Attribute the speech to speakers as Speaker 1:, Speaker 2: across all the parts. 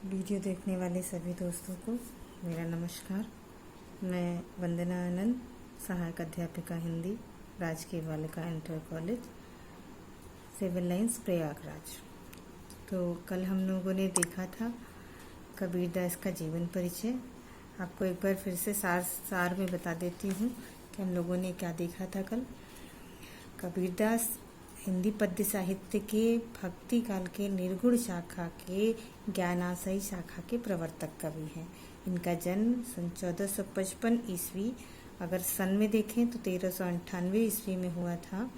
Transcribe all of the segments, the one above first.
Speaker 1: Video देखने वाले सभी दोस्तों को मेरा नमस्कार। मैं वंदना आनंद, सहायक अध्यापिका हिंदी, राजकीय बालिका inter college, civil lines, Prayagraj. तो कल हम लोगों ने देखा था कबीरदास का जीवन परिचय। आपको एक बार फिर से सार में बता देती हूँ कि हम लोगों ने क्या देखा था कल। कबीरदास हिंदी पद्य साहित्य के भक्ति काल के निर्गुण शाखा के ज्ञानाशयी शाखा के प्रवर्तक कवि हैं। इनका जन्म सन 1455 ईस्वी, अगर सन में देखें तो 1398 ईस्वी में हुआ था।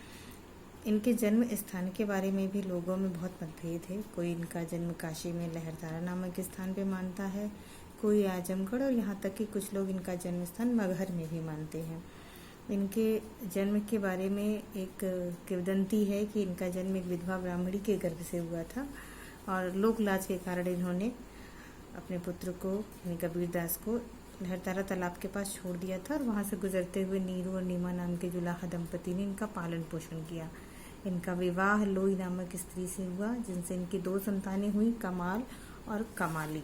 Speaker 1: इनके जन्म स्थान के बारे में भी लोगों में बहुत मतभेद है। कोई इनका जन्म काशी में लहरदारा नामक स्थान पे मानता है, कोई आजमगढ़, और यहाँ तक कि कुछ लोग इनका जन्म स्थान मगहर में भी मानते हैं। इनके जन्म के बारे में एक किंवदंती है कि इनका जन्म एक विधवा ब्राह्मणी के गर्भ से हुआ था और लोक लाज के कारण इन्होंने अपने पुत्र को यानी कबीरदास को लहरदारा तालाब के पास छोड़ दिया था और वहाँ से गुजरते हुए नीरू और नीमा नाम के जुलाहा दंपति ने इनका पालन पोषण किया। इनका विवाह लोई नामक स्त्री से हुआ, जिनसे इनकी 2 संतानें हुई, कमाल और कमाली।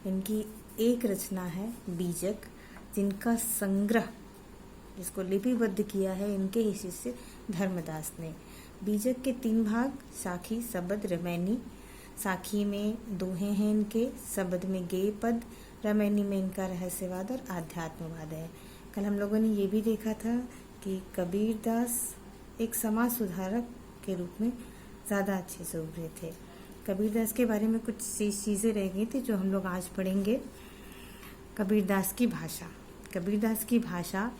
Speaker 1: इनकी एक रचना है बीजक, जिनका संग्रह, जिसको लिपिबद्ध किया है इनके ही शिष्य धर्मदास ने। बीजक के 3 भाग, साखी, सबद, रमैनी। साखी में दोहे हैं इनके, सबद में गेय पद, रमैनी में इनका रहस्यवाद और आध्यात्मवाद है। कल हम लोगों ने ये भी देखा था कि कबीरदास एक समाज सुधारक के रूप में ज़्यादा अच्छे से उभरे थे। कबीरदास के बारे में कुछ चीज़ें रह गई थी जो हम लोग आज पढ़ेंगे। कबीरदास की भाषा। कबीरदास की भाषा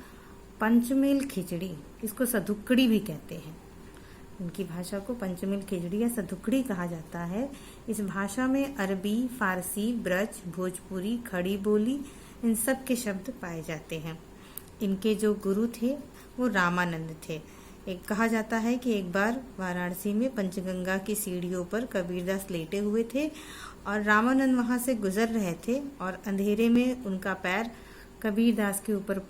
Speaker 1: पंचमेल खिचड़ी, इसको सधुकड़ी भी कहते हैं। इनकी भाषा को पंचमेल खिचड़ी या सधुकड़ी कहा जाता है। इस भाषा में अरबी, फारसी, ब्रज, भोजपुरी, खड़ी बोली, इन सब के शब्द पाए जाते हैं। इनके जो गुरु थे वो रामानंद थे। एक कहा जाता है कि एक बार वाराणसी में पंचगंगा की सीढ़ियों पर कबीरदास लेटे हुए थे और रामानंद वहां से गुजर रहे थे और अंधेरे में उनका पैर कबीरदास के ऊपर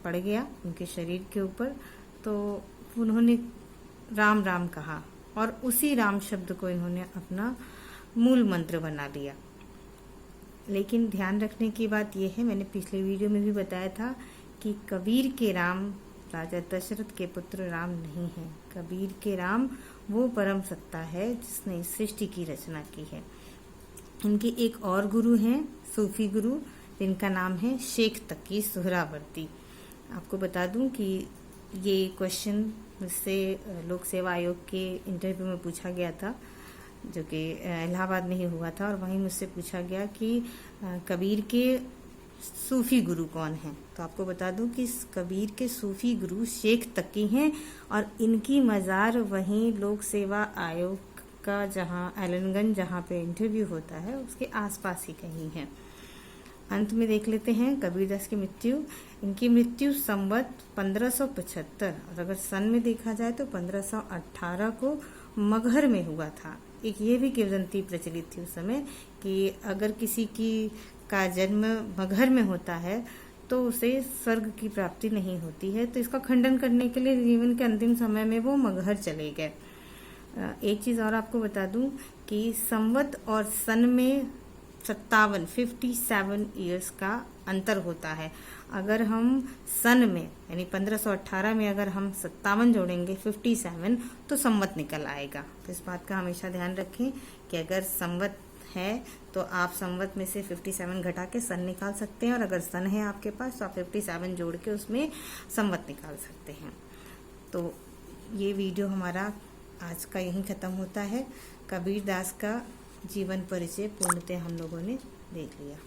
Speaker 1: पड़ गया, उनके शरीर के ऊपर। तो उन्होंने राम राम कहा और उसी राम शब्द को इन्होंने अपना मूल मंत्र बना लिया। लेकिन ध्यान रखने की बात यह है, मैंने पिछले वीडियो में भी बताया था कि कबीर के राम राजा दशरथ के पुत्र राम नहीं है। कबीर के राम वो परम सत्ता है जिसने इस सृष्टि की रचना की है। इनके एक और गुरु हैं, सूफी गुरु, जिनका नाम है शेख तकी सुहरावर्दी। आपको बता दूं कि ये क्वेश्चन मुझसे लोक सेवा आयोग के इंटरव्यू में पूछा गया था, जो कि इलाहाबाद में ही हुआ था, और वहीं मुझसे पूछा गया कि कबीर के सूफी गुरु कौन हैं। तो आपको बता दूं कि कबीर के सूफी गुरु शेख तकी हैं और इनकी मज़ार वहीं लोक सेवा आयोग का जहां एलनगंज, जहां पे इंटरव्यू होता है, उसके आसपास ही कहीं है। अंत में देख लेते हैं कबीरदास की मृत्यु। इनकी मृत्यु संवत 1575 और अगर सन में देखा जाए तो 1518 को मगहर में हुआ था। एक ये भी किंवदंती प्रचलित थी उस समय कि अगर किसी का जन्म मगहर में होता है तो उसे स्वर्ग की प्राप्ति नहीं होती है। तो इसका खंडन करने के लिए जीवन के अंतिम समय में वो मगहर चले गए। एक चीज़ और आपको बता दूं कि संवत और सन में 57 ईयर्स का अंतर होता है। अगर हम सन में यानी 1518 में अगर हम 57 जोड़ेंगे 57 तो संवत निकल आएगा। तो इस बात का हमेशा ध्यान रखें कि अगर संवत है तो आप संवत में से 57 घटा के सन निकाल सकते हैं, और अगर सन है आपके पास तो आप 57 जोड़ के उसमें संवत निकाल सकते हैं। तो ये वीडियो हमारा आज का यहीं ख़त्म होता है। कबीरदास का जीवन परिचय पूर्णतः हम लोगों ने देख लिया।